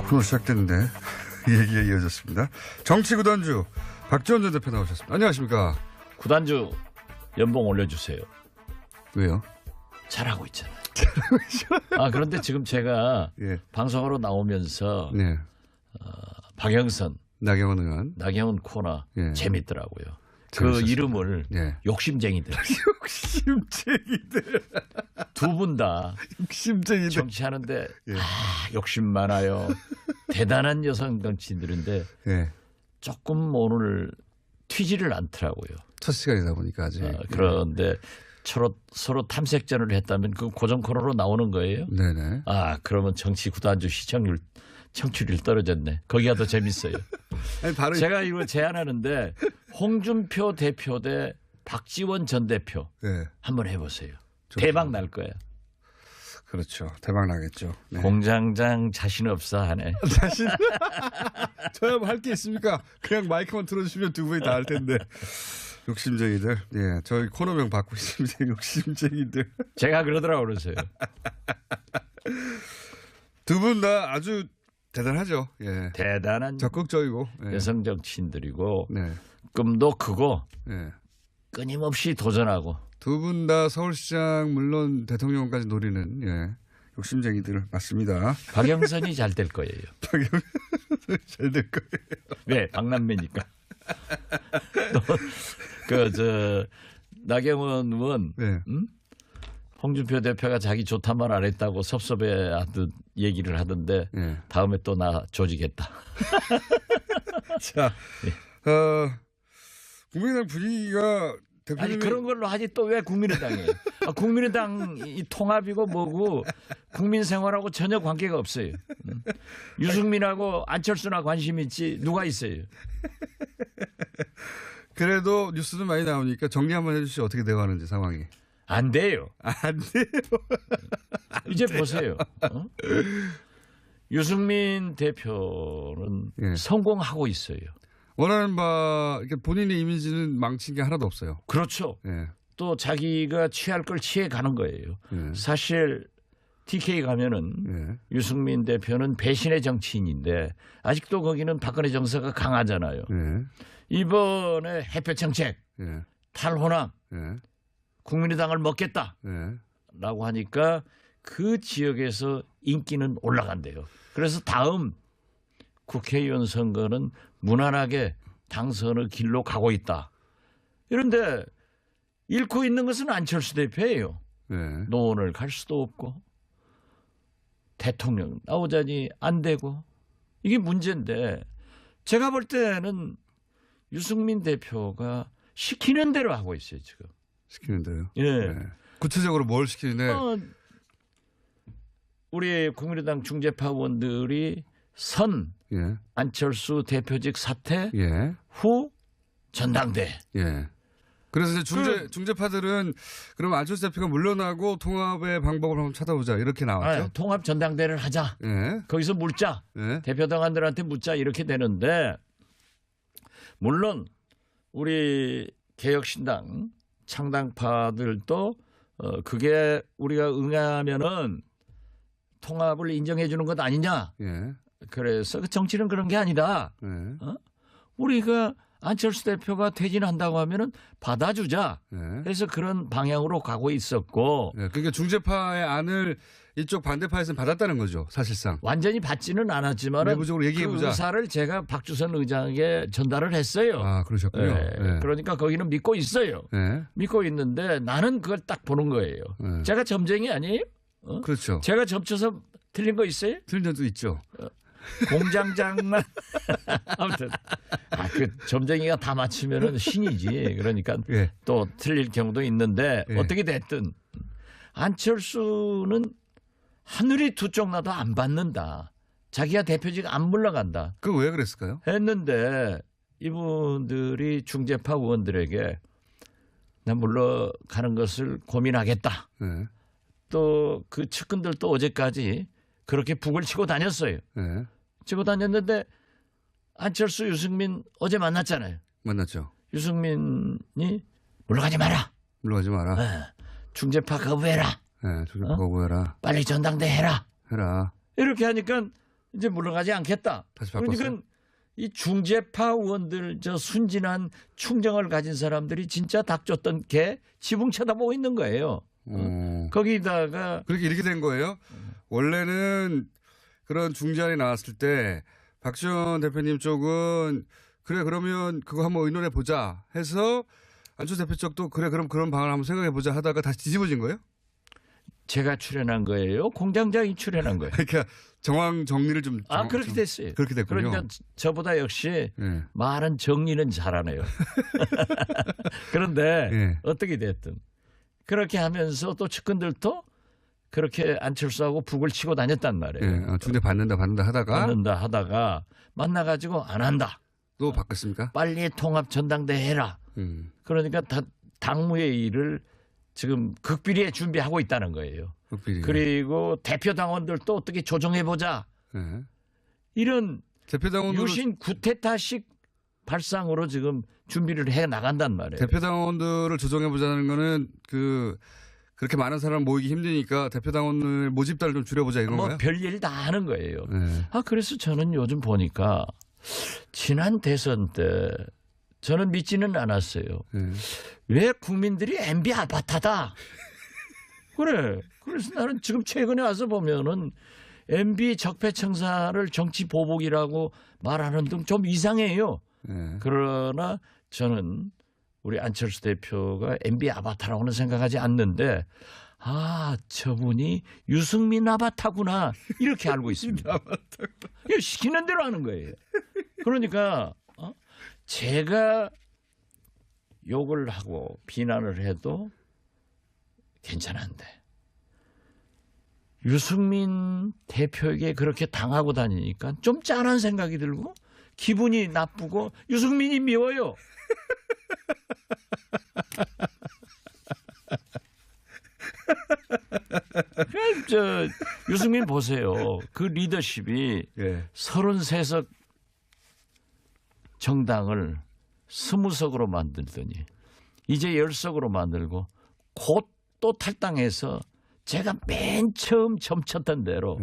코너 시작됐는데 얘기가 이어졌습니다. 정치구단주 박지원 전 대표 나오셨습니다. 안녕하십니까. 구단주 연봉 올려주세요. 왜요? 잘하고 있잖아요. 아, 그런데 지금 제가 예. 방송으로 나오면서 네. 박영선, 나경원 의원. 나경원 코너 예. 재밌더라고요. 그 재밌었습니다. 이름을 예. 욕심쟁이들. 욕심쟁이들. 두 분 다 욕심쟁이들. 정치하는데 예. 욕심 많아요. 대단한 여성 정치인들인데 예. 조금 오늘 튀지를 않더라고요. 첫 시간이다 보니까 아직. 그런데 서로 탐색전을 했다면 그 고정 코너로 나오는 거예요? 네네. 아, 그러면 정치 구단주 청취율 떨어졌네. 거기가 더 재밌어요. 아니, 바로 제가 이거 제안하는데 홍준표 대표 대 박지원 전 대표 네. 한번 해보세요. 대박 날 거야. 그렇죠. 대박 나겠죠. 네. 공장장 자신 없어 하네. 자신. 저야 뭐 할 게 있습니까? 그냥 마이크만 틀어주시면 두 분이 다 할 텐데. 욕심쟁이들. 예, 저희 코너명 받고 있습니다. 욕심쟁이들. 제가 그러더라고 그러세요. 두 분 다 아주 대단하죠. 예. 대단한 적극적이고 예. 여성 정치인들이고 네. 꿈도 크고 예. 끊임없이 도전하고. 두 분 다 서울시장 물론 대통령까지 노리는 예. 욕심쟁이들 맞습니다. 박영선이 잘 될 거예요. 잘 될 거예요. 왜? 박남매니까. 나경원 의원, 네. 홍준표 대표가 자기 좋단 말 안 했다고 섭섭해하듯 얘기를 하던데 네. 다음에 또 나 조지겠다. 자, 국민의당 분위기가 대표님이 아니 그런 걸로 하지 또 왜 국민의당이에요? 국민의당 이 통합이고 뭐고 국민 생활하고 전혀 관계가 없어요. 유승민하고 안철수나 관심 있지 누가 있어요? 그래도 뉴스는 많이 나오니까 정리 한번 해주시죠. 어떻게 되어가는지 상황이. 안 돼요. 안 돼요. 이제 보세요. 유승민 대표는 예. 성공하고 있어요. 원하는 바 본인의 이미지는 망친 게 하나도 없어요. 그렇죠. 예. 또 자기가 취할 걸 취해 가는 거예요. 예. 사실 TK 가면은 예. 유승민 대표는 배신의 정치인인데 아직도 거기는 박근혜 정서가 강하잖아요. 예. 이번에 햇볕 정책, 예. 탈호남, 예. 국민의당을 먹겠다라고 예. 하니까 그 지역에서 인기는 올라간대요. 그래서 다음 국회의원 선거는 무난하게 당선의 길로 가고 있다. 그런데 잃고 있는 것은 안철수 대표예요. 예. 노원을 갈 수도 없고 대통령 나오자니 안 되고 이게 문제인데 제가 볼 때는 유승민 대표가 시키는 대로 하고 있어요 지금. 시키는 대로. 예. 예. 구체적으로 뭘 시키는데? 우리 국민의당 중재파 의원들이 예. 안철수 대표직 사퇴 예. 후 전당대. 예. 그래서 이제 중재파들은 그럼 안철수 대표가 물러나고 통합의 방법을 한번 찾아보자 이렇게 나왔죠. 통합 전당대를 하자. 예. 거기서 묻자. 예. 대표당원들한테 묻자 이렇게 되는데 물론 우리 개혁신당 창당파들도 그게 우리가 응하면은 통합을 인정해 주는 것 아니냐. 예. 그래서 정치는 그런 게 아니다. 예. 우리가 안철수 대표가 퇴진한다고 하면은 받아주자. 예. 그래서 그런 방향으로 가고 있었고. 예. 그러니까 중재파의 안을 이쪽 반대파에서는 받았다는 거죠. 사실상. 완전히 받지는 않았지만 내부적으로 얘기해보자. 그 의사를 제가 박주선 의장에게 전달을 했어요. 아, 그러셨군요. 예. 예. 그러니까 거기는 믿고 있어요. 예. 믿고 있는데 나는 그걸 딱 보는 거예요. 예. 제가 점쟁이 아니에요? 그렇죠. 제가 점쳐서 틀린 거 있어요? 틀린 점도 있죠. 공장장만. 아무튼. 그 점쟁이가 다 맞추면은 신이지. 그러니까 예. 또 틀릴 경우도 있는데 예. 어떻게 됐든 안철수는 하늘이 두 쪽 나도 안 받는다. 자기가 대표직 안 물러간다. 그거 왜 그랬을까요? 했는데 이분들이 중재파 의원들에게 난 물러가는 것을 고민하겠다. 예. 또 그 측근들도 어제까지 그렇게 북을 치고 다녔어요. 예. 치고 다녔는데 안철수, 유승민 어제 만났잖아요. 만났죠. 유승민이 물러가지 마라. 물러가지 마라. 중재파 거부해라. 예. 중재파 거부해라. 빨리 전당대 해라. 해라. 이렇게 하니까 이제 물러가지 않겠다. 다시 바꿨어. 그러니까 이 중재파 의원들 저 순진한 충정을 가진 사람들이 진짜 닥쳤던 개 지붕 쳐다보고 있는 거예요. 거기다가 그렇게 이렇게 된 거예요. 원래는 그런 중재안이 나왔을 때 박지원 대표님 쪽은 그래 그러면 그거 한번 의논해 보자 해서 안철수 대표 쪽도 그래 그럼 그런 방안을 한번 생각해 보자 하다가 다시 뒤집어진 거예요? 제가 출연한 거예요. 공장장이 출연한 거예요. 그러니까 정황 정리를 좀 그렇게 됐어요. 그렇게 됐군요. 그러니까 저보다 역시 네. 말은 정리는 잘하네요. 그런데 네. 어떻게 됐든 그렇게 하면서 또 측근들도 그렇게 안철수하고 북을 치고 다녔단 말이에요. 네. 중대 받는다 하다가 만나가지고 안 한다. 또 바꿨습니까? 빨리 통합 전당대회 해라. 그러니까 당무회의를 지금 극비리에 준비하고 있다는 거예요. 극비리. 그리고 대표 당원들도 어떻게 조정해보자. 네. 이런 대표 당원들 유신 구테타식 발상으로 지금 준비를 해 나간단 말이에요. 대표 당원들을 조정해 보자는 거는 그렇게 많은 사람 모이기 힘드니까 대표 당원을 모집단을 좀 줄여보자 이런 거예요? 별일 다 하는 거예요. 네. 그래서 저는 요즘 보니까 지난 대선 때 저는 믿지는 않았어요. 네. 왜 국민들이 MB 아바타다. 그래. 그래서 나는 지금 최근에 와서 보면은 MB 적폐청사를 정치 보복이라고 말하는 등 좀 이상해요. 네. 그러나 저는 우리 안철수 대표가 MB 아바타라고는 생각하지 않는데 저분이 유승민 아바타구나 이렇게 알고 있습니다. 이거 시키는 대로 하는 거예요. 그러니까 제가 욕을 하고 비난을 해도 괜찮은데 유승민 대표에게 그렇게 당하고 다니니까 좀 짠한 생각이 들고 기분이 나쁘고 유승민이 미워요. 유승민 보세요. 그 리더십이 33석 정당을 20석으로 만들더니 이제 10석으로 만들고 곧 또 탈당해서 제가 맨 처음 점쳤던 대로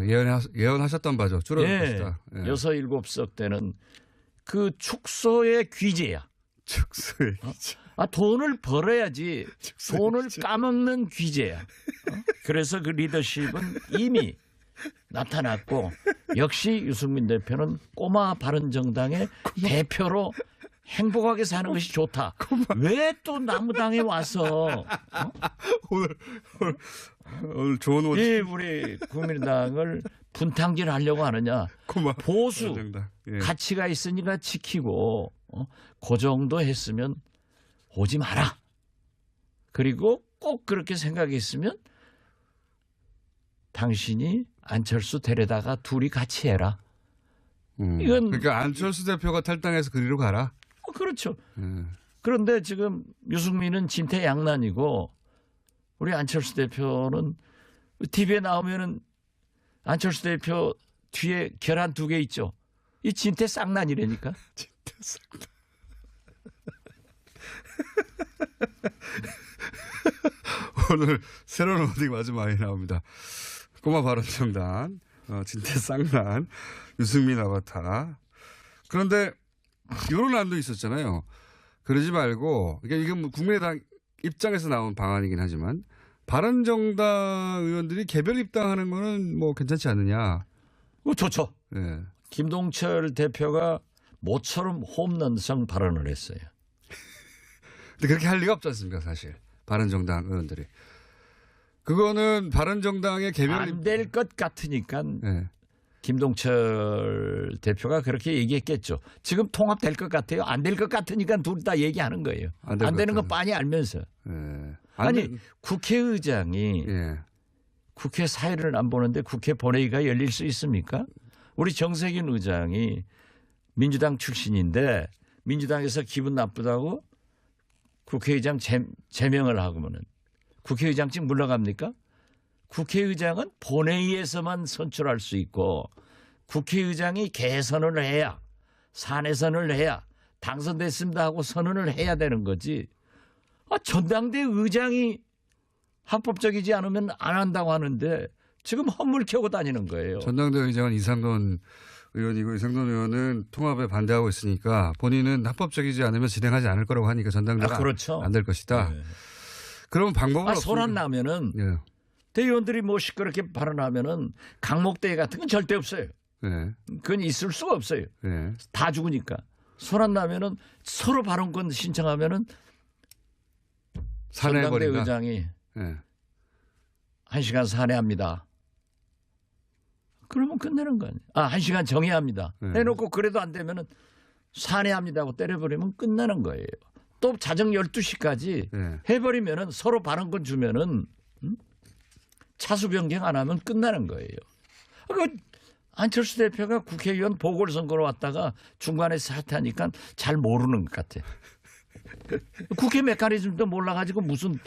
예언하셨던 바죠. 줄어들 것이다. 6, 7석 때는 그 축소의 귀재야. 축소의 귀재. 돈을 벌어야지 돈을 까먹는 귀재야. 그래서 그 리더십은 이미 나타났고 역시 유승민 대표는 꼬마 바른정당의 대표로 행복하게 사는 것이 좋다. 왜 또 남무당에 와서 오늘 좋은 옷. 우리 국민의당을 분탕질하려고 하느냐. 보수 가치가 있으니까 지키고 그 정도 했으면 오지 마라. 그리고 꼭 그렇게 생각했으면 당신이 안철수 데려다가 둘이 같이 해라. 이건 그러니까 안철수 대표가 탈당해서 그리로 가라. 그렇죠. 그런데 지금 유승민은 진퇴양난이고 우리 안철수 대표는 TV에 나오면은 안철수 대표 뒤에 계란 2개 있죠. 이 진퇴쌍난이라니까. 진퇴쌍난. 오늘 새로운 워딩 아주 많이 나옵니다. 꼬마 바른정당, 진퇴쌍난, 유승민 아바타. 그런데 이런 안도 있었잖아요. 그러지 말고, 그러니까 이게 뭐 국민의당 입장에서 나온 방안이긴 하지만 바른정당 의원들이 개별 입당하는 거는 뭐 괜찮지 않느냐. 좋죠. 네. 김동철 대표가 모처럼 홈런성 발언을 했어요. 근데 그렇게 할 리가 없지 않습니까, 사실. 바른정당 의원들이. 그거는 바른정당의 개별 안 될 것 같으니까 네. 김동철 대표가 그렇게 얘기했겠죠. 지금 통합될 것 같아요. 안 될 것 같으니까 둘 다 얘기하는 거예요. 안 되는 건 빤히 알면서. 네. 아니 국회의장이 국회 사회를 안 보는데 국회 본회의가 열릴 수 있습니까? 우리 정세균 의장이 민주당 출신인데 민주당에서 기분 나쁘다고 국회의장 제명을 하고는 국회의장직 물러갑니까? 국회의장은 본회의에서만 선출할 수 있고 국회의장이 개선을 해야 산해선을 해야 당선됐습니다 하고 선언을 해야 되는 거지. 전당대 의장이 합법적이지 않으면 안 한다고 하는데 지금 헛물 켜고 다니는 거예요. 전당대 의장은 이상돈 의원이고 이상돈 의원은 통합에 반대하고 있으니까 본인은 합법적이지 않으면 진행하지 않을 거라고 하니까 전당대가 그렇죠. 안 될 것이다. 네. 그러면 방법은 없습니다. 소란 나면은 예. 대의원들이 뭐 시끄럽게 발언하면은 강목대회 같은 건 절대 없어요. 네. 그건 있을 수가 없어요. 네. 다 죽으니까. 소란 나면은 서로 발언권 신청하면은 전당대 산해버린다. 의장이 네. 1시간 산해합니다. 그러면 끝내는 거 아니에요. 1시간 정해야 합니다. 네. 해놓고 그래도 안 되면은 산해합니다 하고 때려버리면 끝나는 거예요. 또 자정 12시까지 네. 해버리면은 서로 발언권 주면은 차수 변경 안 하면 끝나는 거예요. 그 안철수 대표가 국회의원 보궐선거로 왔다가 중간에 사퇴하니까 잘 모르는 것 같아. 국회 메커니즘도 몰라가지고 무슨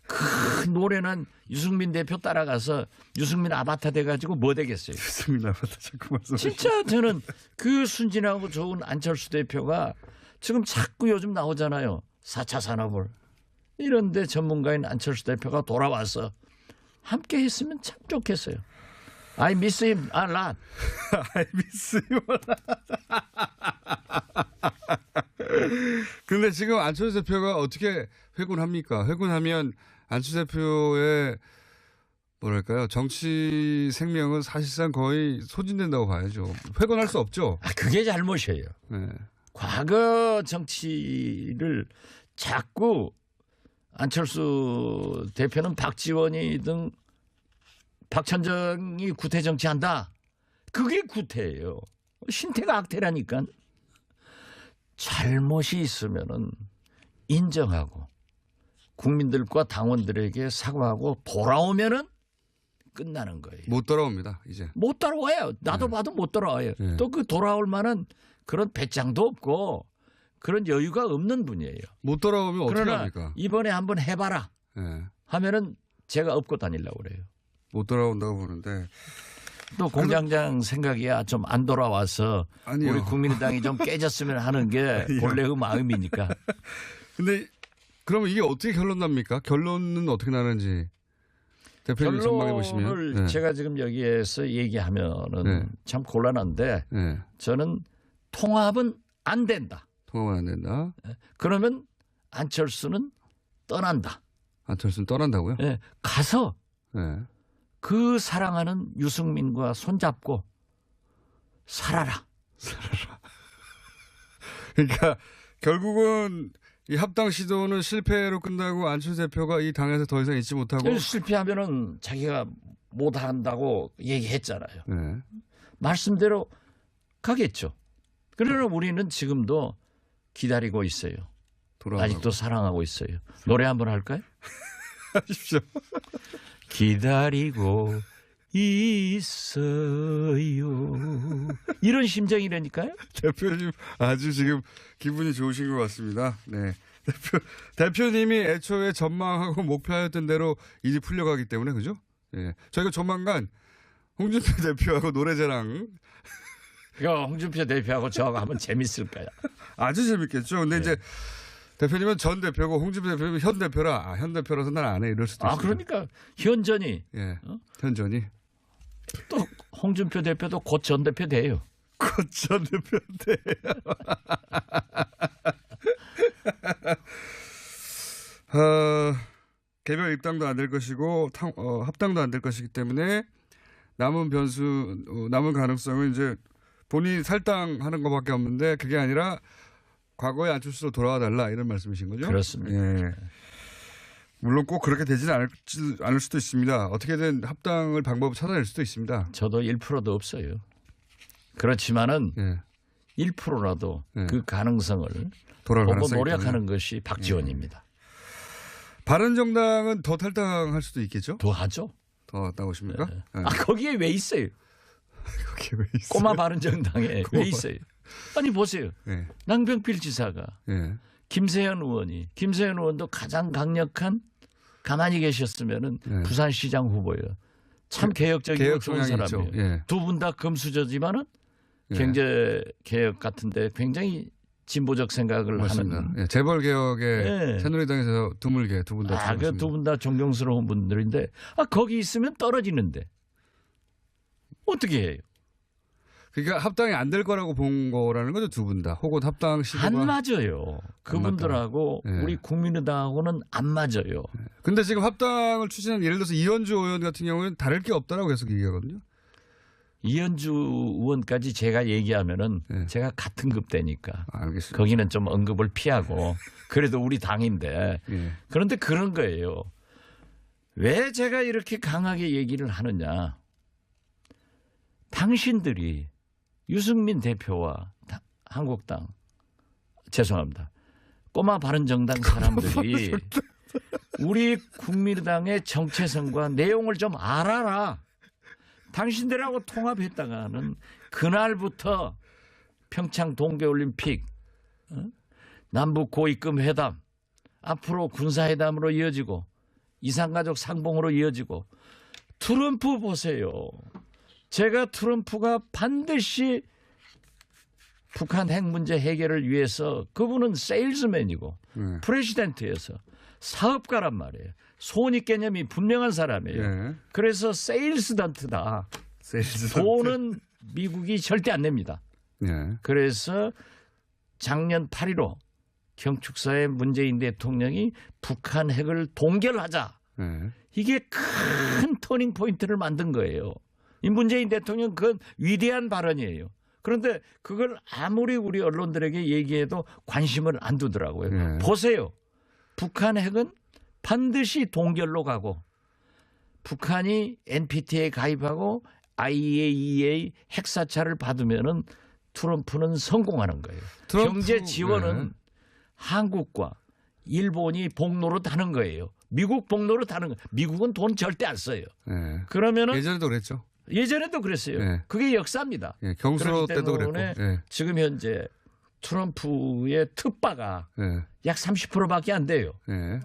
그 노래는 유승민 대표 따라가서 유승민 아바타 돼가지고 뭐 되겠어요. 유승민 아바타 자꾸 말씀. 진짜 저는 그 순진하고 좋은 안철수 대표가 지금 자꾸 요즘 나오잖아요. 4차 산업을. 이런데 전문가인 안철수 대표가 돌아와서 함께 했으면 참 좋겠어요. I miss him a lot. I miss you. 근데 지금 안철수 대표가 어떻게 회군합니까? 회군하면 안철수 대표의 뭐랄까요? 정치 생명은 사실상 거의 소진된다고 봐야죠. 회군할 수 없죠. 그게 잘못이에요. 네. 과거 정치를 자꾸 안철수 대표는 박지원이든 박찬정이 구태 정치한다. 그게 구태예요. 신태가 악태라니까. 잘못이 있으면은 인정하고 국민들과 당원들에게 사과하고 돌아오면은 끝나는 거예요. 못 돌아옵니다. 이제. 못 돌아와요. 나도 봐도 못 돌아와요. 또 그 돌아올 만한 그런 배짱도 없고 그런 여유가 없는 분이에요. 못 돌아오면 어떻게 그러나 합니까? 이번에 한번 해봐라 네. 하면은 제가 업고 다니려고 그래요. 못 돌아온다고 보는데. 또 공장장 생각이야 좀 안 돌아와서 아니요. 우리 국민의당이 좀 깨졌으면 하는 게 본래의 마음이니까. 근데 그러면 이게 어떻게 결론 납니까? 결론은 어떻게 나는지 대표님 전망해 보시면. 결론을 네. 제가 지금 여기에서 얘기하면은 네. 참 곤란한데 네. 저는 통합은 안 된다. 통합은 안 된다. 그러면 안철수는 떠난다. 안철수는 떠난다고요? 예, 가서 네. 그 사랑하는 유승민과 손잡고 살아라. 그러니까 결국은 이 합당 시도는 실패로 끝나고 안철수 대표가 이 당에서 더 이상 있지 못하고. 실패하면은 자기가 못 한다고 얘기했잖아요. 네. 말씀대로 가겠죠. 그러나 우리는 지금도 기다리고 있어요. 돌아가고. 아직도 사랑하고 있어요. 노래 한번 할까요? 하십시오. 기다리고 있어요. 이런 심정이라니까요. 대표님 아주 지금 기분이 좋으신 것 같습니다. 네. 대표님이 애초에 전망하고 목표하였던 대로 일이 풀려가기 때문에 그죠? 예. 저희가 조만간 홍준표 대표하고 노래자랑 그거 홍준표 대표하고 저하고 하면 재밌을 거야. 아주 재밌겠죠. 근데 이제 대표님은 전 대표고 홍준표 대표님은 현 대표라. 현 대표라서 난 안 해. 이럴 수도 있어요. 그러니까 현전이 예. 현전이. 또 홍준표 대표도 곧 전 대표 돼요. 곧 전 대표인데. 개별 입당도 안 될 것이고 합당도 안 될 것이기 때문에 남은 변수, 남은 가능성은 이제 본인이 살당하는 것밖에 없는데 그게 아니라 과거에 안철수로 돌아와 달라 이런 말씀이신 거죠? 그렇습니다. 예. 물론 꼭 그렇게 되지는 않을 수도 있습니다. 어떻게든 합당을 방법을 찾아낼 수도 있습니다. 저도 1%도 없어요. 그렇지만은 예. 1%라도 네. 그 가능성을 돌아갈 보고 가능성이 노력하는 있다면. 것이 박지원입니다. 바른정당은 더 탈당할 수도 있겠죠? 더 하죠. 더 나오십니까? 네. 거기에 왜 있어요? 그게 왜 있어요? 꼬마 바른정당에 왜 있어요? 아니 보세요. 네. 남병필 지사가 네. 김세현 의원도 가장 강력한 가만히 계셨으면은 네. 부산시장 후보예요. 참 개혁적이고 개혁 좋은 성향이 사람이에요. 있죠. 예. 두 분 다 금수저지만은 예. 경제 개혁 같은데 굉장히 진보적 생각을 맞습니다. 하는. 예. 재벌 개혁에 예. 새누리당에서 드물게 두 분 다. 그 두 분 다 존경스러운 분들인데 거기 있으면 떨어지는데 어떻게 해요? 그러니까 합당이 안 될 거라고 본 거라는 거죠, 두 분 다. 혹은 합당 시도가 안 맞아요. 그분들하고 네. 우리 국민의당하고는 안 맞아요. 근데 지금 합당을 추진한 예를 들어서 이현주 의원 같은 경우는 다를 게 없다라고 계속 얘기하거든요. 이현주 의원까지 제가 얘기하면은 네. 제가 같은 급대니까 알겠습니다. 거기는 좀 언급을 피하고 그래도 우리 당인데 예. 그런데 그런 거예요. 왜 제가 이렇게 강하게 얘기를 하느냐. 당신들이 유승민 대표와 한국당 죄송합니다. 꼬마 바른정당 사람들이 우리 국민의당의 정체성과 내용을 좀 알아라. 당신들하고 통합했다가는 그날부터 평창 동계올림픽, 남북 고위급 회담, 앞으로 군사회담으로 이어지고 이산가족 상봉으로 이어지고 트럼프 보세요. 제가 트럼프가 반드시 북한 핵 문제 해결을 위해서 그분은 세일즈맨이고 프레시던트여서 사업가란 말이에요. 손익 개념이 분명한 사람이에요. 예. 그래서 세일스던트다. 세일즈 돈은 미국이 절대 안 냅니다. 예. 그래서 작년 8.15 경축사에 문재인 대통령이 북한 핵을 동결하자. 예. 이게 큰 터닝 포인트를 만든 거예요. 이 문재인 대통령 그건 위대한 발언이에요. 그런데 그걸 아무리 우리 언론들에게 얘기해도 관심을 안 두더라고요. 네. 보세요. 북한 핵은 반드시 동결로 가고 북한이 NPT에 가입하고 IAEA 핵사찰을 받으면은 트럼프는 성공하는 거예요. 경제 지원은 네. 한국과 일본이 복노릇 하는 거예요. 미국 복노릇 하는 거예요. 미국은 돈 절대 안 써요. 예. 그러면은 예전에도 그랬죠. 예전에도 그랬어요. 네. 그게 역사입니다. 예. 경수로 그렇기 때도 때문에 그랬고. 예. 지금 현재 트럼프의 특바가 예. 약 30%밖에 안 돼요. 예.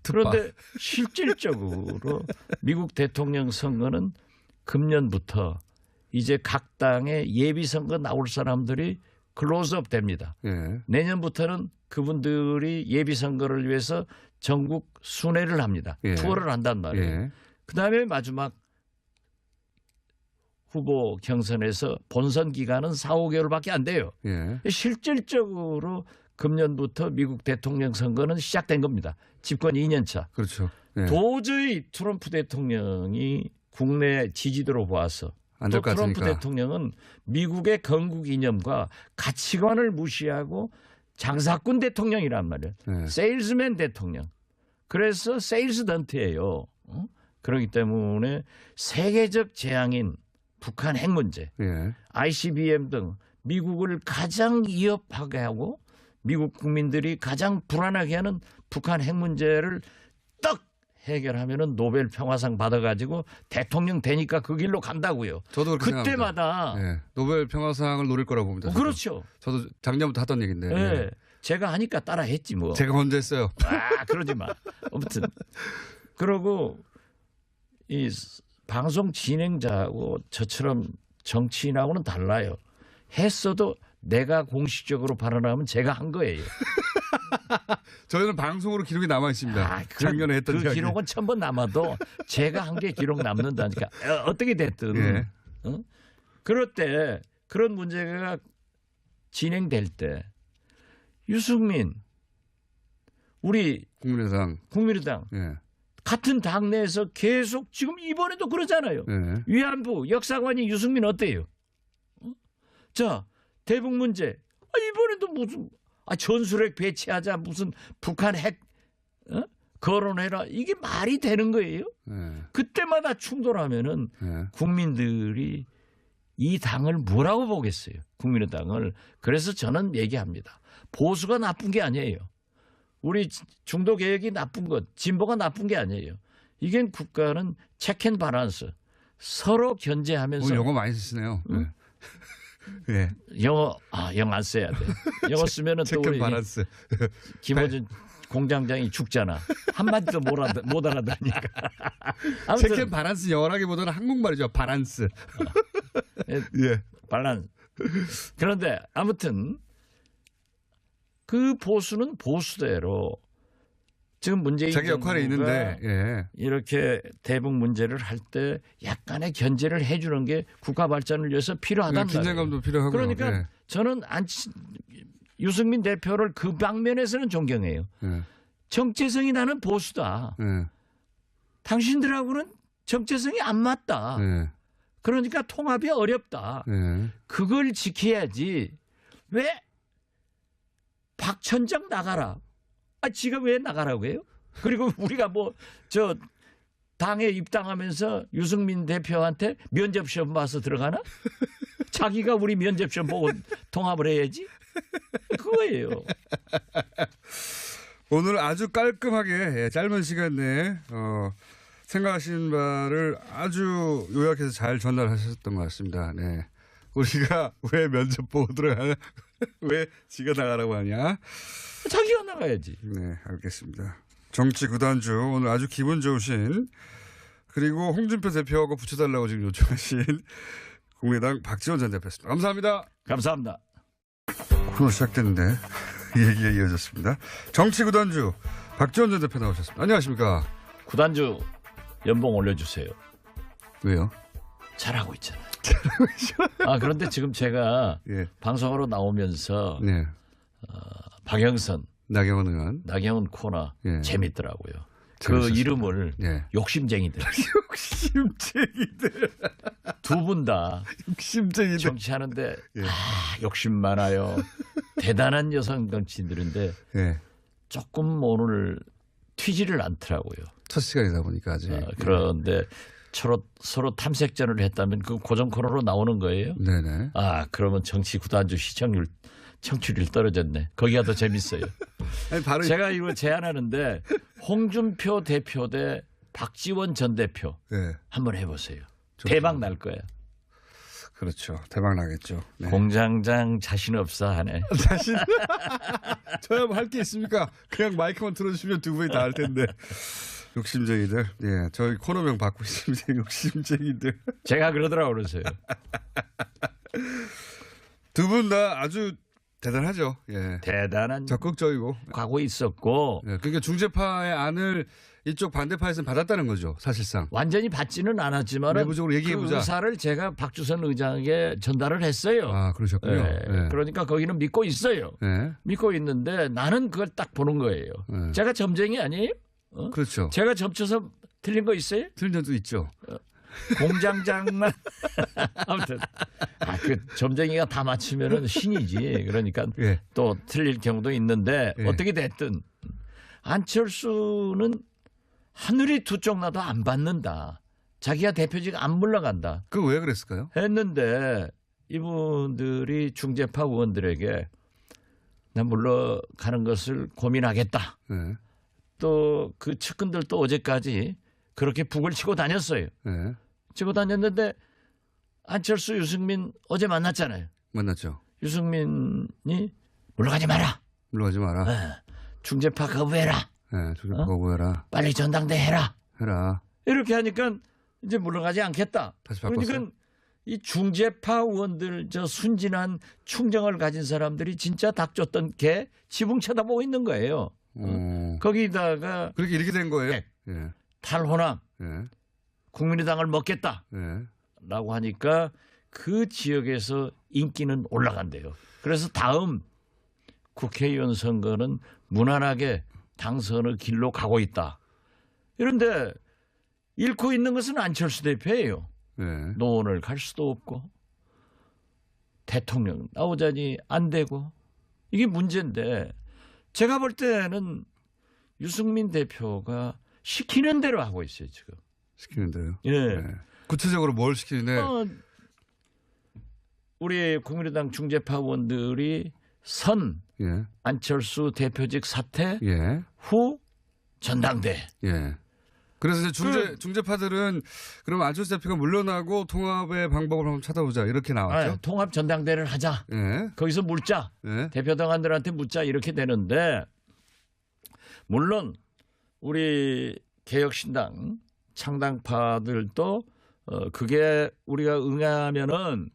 그런데 실질적으로 미국 대통령 선거는 금년부터 이제 각 당의 예비 선거 나올 사람들이 클로즈업 됩니다. 예. 내년부터는 그분들이 예비 선거를 위해서 전국 순회를 합니다. 예. 투어를 한단 말이에요. 예. 그다음에 마지막 후보 경선에서 본선 기간은 4, 5개월밖에 안 돼요. 예. 실질적으로 금년부터 미국 대통령 선거는 시작된 겁니다. 집권 2년 차. 그렇죠. 예. 도저히 트럼프 대통령이 국내 지지도로 보아서 안 또 될 것 트럼프 같으니까. 대통령은 미국의 건국 이념과 가치관을 무시하고 장사꾼 대통령이란 말이에요. 예. 세일즈맨 대통령. 그래서 세일즈던트예요. 그렇기 때문에 세계적 재앙인 북한 핵 문제, 예. ICBM 등 미국을 가장 위협하게 하고 미국 국민들이 가장 불안하게 하는 북한 핵 문제를 딱 해결하면은 노벨 평화상 받아가지고 대통령 되니까 그 길로 간다고요. 저도 그렇게 그때마다 생각합니다. 예. 노벨 평화상을 노릴 거라고 봅니다. 저도. 그렇죠. 저도 작년부터 하던 얘기인데. 예. 예. 제가 하니까 따라 했지 뭐. 제가 먼저 했어요. 그러지 마. 아무튼 그러고 이 방송 진행자하고 저처럼 정치인하고는 달라요. 했어도 내가 공식적으로 발언하면 제가 한 거예요. 저희는 방송으로 기록이 남아 있습니다. 작년에 했던 그 이야기. 기록은 1000번 남아도 제가 한 게 기록 남는다니까. 어떻게 됐든. 예. 그럴 때 그런 문제가 진행될 때 유승민 우리 국민의당 예. 같은 당내에서 계속 지금 이번에도 그러잖아요. 예. 위안부 역사관이 유승민 어때요? 자 대북 문제 이번에도 무슨 전술핵 배치하자 무슨 북한 핵 거론해라 이게 말이 되는 거예요? 예. 그때마다 충돌하면은 예. 국민들이 이 당을 뭐라고 보겠어요? 국민의당을. 그래서 저는 얘기합니다. 보수가 나쁜 게 아니에요. 우리 중도 개혁이 나쁜 것, 진보가 나쁜 게 아니에요. 이게 국가는 체크 앤 밸런스 서로 견제하면서 오늘 영어 많이 쓰시네요. 응? 예. 영어 안 써야 돼. 영어 쓰면은 또 체크 우리 밸런스. 김어준 공장장이 죽잖아. 한마디도 못 알아다니까. 체크 밸런스 영어라기보다는 한국말이죠. 밸런스. 예. 밸런스. 그런데 아무튼 그 보수는 보수대로 지금 문재인 자기 역할이 정부가 있는데 예. 이렇게 대북 문제를 할 때 약간의 견제를 해주는 게 국가 발전을 위해서 필요하단 말이에요. 긴장감도 필요하고. 그러니까 예. 저는 유승민 대표를 그 방면에서는 존경해요. 예. 정체성이 나는 보수다. 예. 당신들하고는 정체성이 안 맞다. 예. 그러니까 통합이 어렵다. 예. 그걸 지켜야지. 왜 박천장 나가라. 지가 왜 나가라고 해요? 그리고 우리가 뭐 저 당에 입당하면서 유승민 대표한테 면접시험 봐서 들어가나? 자기가 우리 면접시험 보고 통합을 해야지. 그거예요. 오늘 아주 깔끔하게 예, 짧은 시간 내에 생각하신 바를 아주 요약해서 잘 전달하셨던 것 같습니다. 네. 우리가 왜 면접 보고 들어가냐? 왜 지가 나가라고 하냐? 자기가 나가야지. 네, 알겠습니다. 정치 구단주 오늘 아주 기분 좋으신 그리고 홍준표 대표하고 붙여달라고 지금 요청하신 국민의당 박지원 전 대표였습니다. 감사합니다. 감사합니다. 코너 시작됐는데 얘기가 이어졌습니다. 정치 구단주 박지원 전 대표 나오셨습니다. 안녕하십니까? 구단주 연봉 올려주세요. 왜요? 잘하고 있잖아요. 그런데 지금 제가 예. 방송으로 나오면서 네. 박영선, 나경원 의원. 나경원 코너 예. 재밌더라고요. 그 재밌었습니다. 이름을 예. 욕심쟁이들. 욕심쟁이들. 두 분 다 욕심쟁이들. 정치하는데 예. 욕심 많아요. 대단한 여성 정치인들인데 예. 조금 오늘 튀지를 않더라고요. 첫 시간이다 보니까 아직. 그런데 서로 탐색전을 했다면 그 고정 코너로 나오는 거예요. 네네. 그러면 정치 구단주 청취율 떨어졌네. 거기가 더 재밌어요. 아니, 바로 제가 이거 제안하는데 홍준표 대표 대 박지원 전 대표 예. 한번 해보세요. 좋죠. 대박 날 거야. 그렇죠. 대박 나겠죠. 네. 공장장 자신 없어 하네. 자신. 저야 뭐 할 게 있습니까? 그냥 마이크만 틀어주시면 두 분이 다 할 텐데. 욕심쟁이들. 예, 저희 코너명 받고 있습니다. 욕심쟁이들. 제가 그러더라고 그러세요. 두 분 다 아주 대단하죠. 예. 대단한 적극적이고. 과거 있었고 예, 그러니까 중재파의 안을 이쪽 반대파에서는 받았다는 거죠. 사실상. 완전히 받지는 않았지만 내부적으로 얘기해보자. 그 의사를 제가 박주선 의장에게 전달을 했어요. 아, 그러셨군요. 예, 예. 그러니까 거기는 믿고 있어요. 예. 믿고 있는데 나는 그걸 딱 보는 거예요. 예. 제가 점쟁이 아니에요? 그렇죠. 제가 점쳐서 틀린 거 있어요? 틀린 점도 있죠. 공장장만 아무튼 그 점쟁이가 다 맞추면은 신이지. 그러니까 예. 또 틀릴 경우도 있는데 예. 어떻게 됐든 안철수는 하늘이 두 쪽 나도 안 받는다. 자기가 대표직 안 물러간다. 그 왜 그랬을까요? 했는데 이분들이 중재파 의원들에게 나 물러가는 것을 고민하겠다. 예. 또 그 측근들도 어제까지 그렇게 북을 치고 다녔어요. 예. 치고 다녔는데 안철수, 유승민 어제 만났잖아요. 만났죠. 유승민이 물러가지 마라. 물러가지 마라. 중재파 거부해라. 예, 중재파가 뭐해라. 빨리 전당대 해라. 해라. 이렇게 하니까 이제 물러가지 않겠다. 다시 바꿨어요? 그러니까 이 중재파 의원들 저 순진한 충정을 가진 사람들이 진짜 닥쳤던 개 지붕 쳐다보고 있는 거예요. 거기다가 그렇게 이렇게 된 거예요? 네. 예. 탈호남 예. 국민의당을 먹겠다. 예. 라고 하니까 그 지역에서 인기는 올라간대요. 그래서 다음 국회의원 선거는 무난하게 당선의 길로 가고 있다. 그런데 잃고 있는 것은 안철수 대표예요. 예. 노원을 갈 수도 없고 대통령 나오자니 안 되고 이게 문제인데 제가 볼 때는 유승민 대표가 시키는 대로 하고 있어요 지금. 시키는 대로. 예. 예. 구체적으로 뭘 시키는데? 우리 국민의당 중재파 의원들이 선 예. 안철수 대표직 사퇴 예. 후 전당대. 예. 그래서 이제 중재파들은 그럼 안철수 대표가 물러나고 통합의 방법을 한번 찾아보자 이렇게 나왔죠. 통합 전당대를 하자. 예. 거기서 묻자. 예. 대표 당원들한테 묻자 이렇게 되는데 물론 우리 개혁신당 창당파들도 그게 우리가 응하면은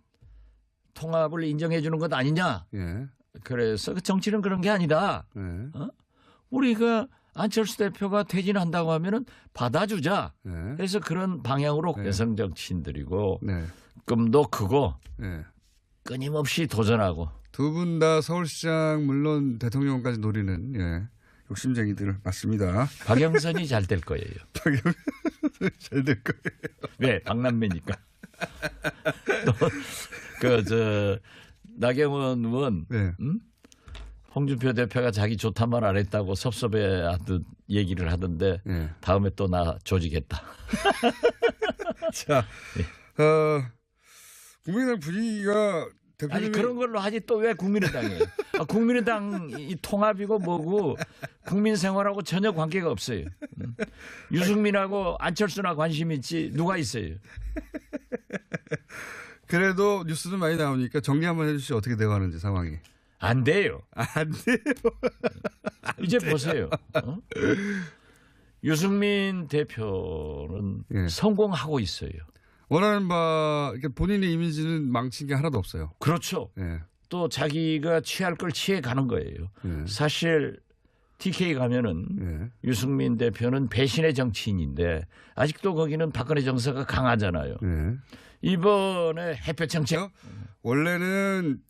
통합을 인정해 주는 것 아니냐. 예. 그래서 그 정치는 그런 게 아니다. 예. 우리가 안철수 대표가 퇴진한다고 하면은 받아주자. 네. 그래서 그런 방향으로 네. 여성 정치인들이고 네. 꿈도 크고 네. 끊임없이 도전하고. 두 분 다 서울시장 물론 대통령까지 노리는 욕심쟁이들 맞습니다. 박영선이 잘 될 거예요. 잘 될 거예요. 왜? 박남매니까. 또 나경원 의원 네. 홍준표 대표가 자기 좋단 말 안 했다고 섭섭해하듯 얘기를 하던데 네. 다음에 또 나 조직했다. 자, 국민의당 분위기가 대표님이 아니 그런 걸로 하지 또 왜 국민의당이에요? 국민의당 이 통합이고 뭐고 국민 생활하고 전혀 관계가 없어요. 유승민하고 안철수나 관심 있지 누가 있어요? 그래도 뉴스는 많이 나오니까 정리 한번 해주시죠. 어떻게 돼가는지 상황이. 안 돼요. 안 돼요. 이제 보세요. 유승민 대표는 예. 성공하고 있어요. 원하는 바 이렇게 본인의 이미지는 망친 게 하나도 없어요. 그렇죠. 예. 또 자기가 취할 걸 취해 가는 거예요. 예. 사실 TK 가면은 예. 유승민 대표는 배신의 정치인인데 아직도 거기는 박근혜 정서가 강하잖아요. 예. 이번에 햇볕 정책 원래는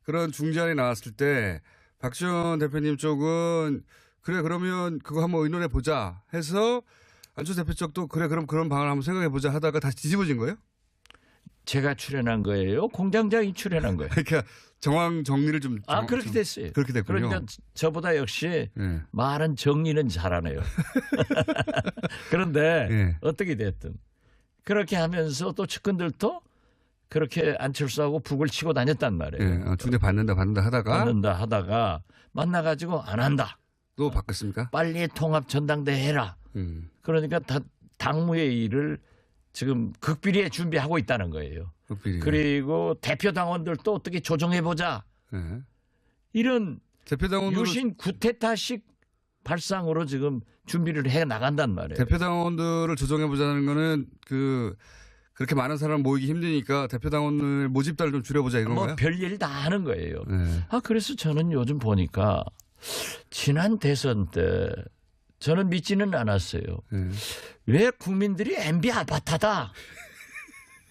그런 중재안이 나왔을 때 박지원 대표님 쪽은 그래 그러면 그거 한번 의논해 보자 해서 안철수 대표 쪽도 그래 그럼 그런 방안을 한번 생각해 보자 하다가 다시 뒤집어진 거예요? 제가 출연한 거예요. 공장장이 출연한 거예요. 그러니까 정황 정리를 좀 그렇게 됐어요. 그렇게 됐군요. 그러니까 저보다 역시 예. 말은 정리는 잘하네요. 그런데 예. 어떻게 됐든 그렇게 하면서 또 측근들도 그렇게 안철수하고 북을 치고 다녔단 말이에요. 예. 중재 받는다 하다가 받는다 하다가 만나가지고 안 한다. 또 바꿨습니까? 빨리 통합 전당대회 해라. 그러니까 당무회의를 지금 극비리에 준비하고 있다는 거예요. 그리고 대표 당원들도 어떻게 조정해보자. 예. 이런 대표 당원들 유신 구테타식 발상으로 지금 준비를 해 나간단 말이에요. 대표 당원들을 조정해 보자는 거는 그렇게 많은 사람 모이기 힘드니까 대표 당원을 모집단을 좀 줄여보자 이런 뭐 거예요? 별일 다 하는 거예요. 네. 그래서 저는 요즘 보니까 지난 대선 때 저는 믿지는 않았어요. 네. 왜 국민들이 MB 아파트다.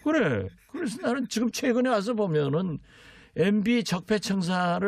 그래. 그래서 나는 지금 최근에 와서 보면은 MB 적폐청사를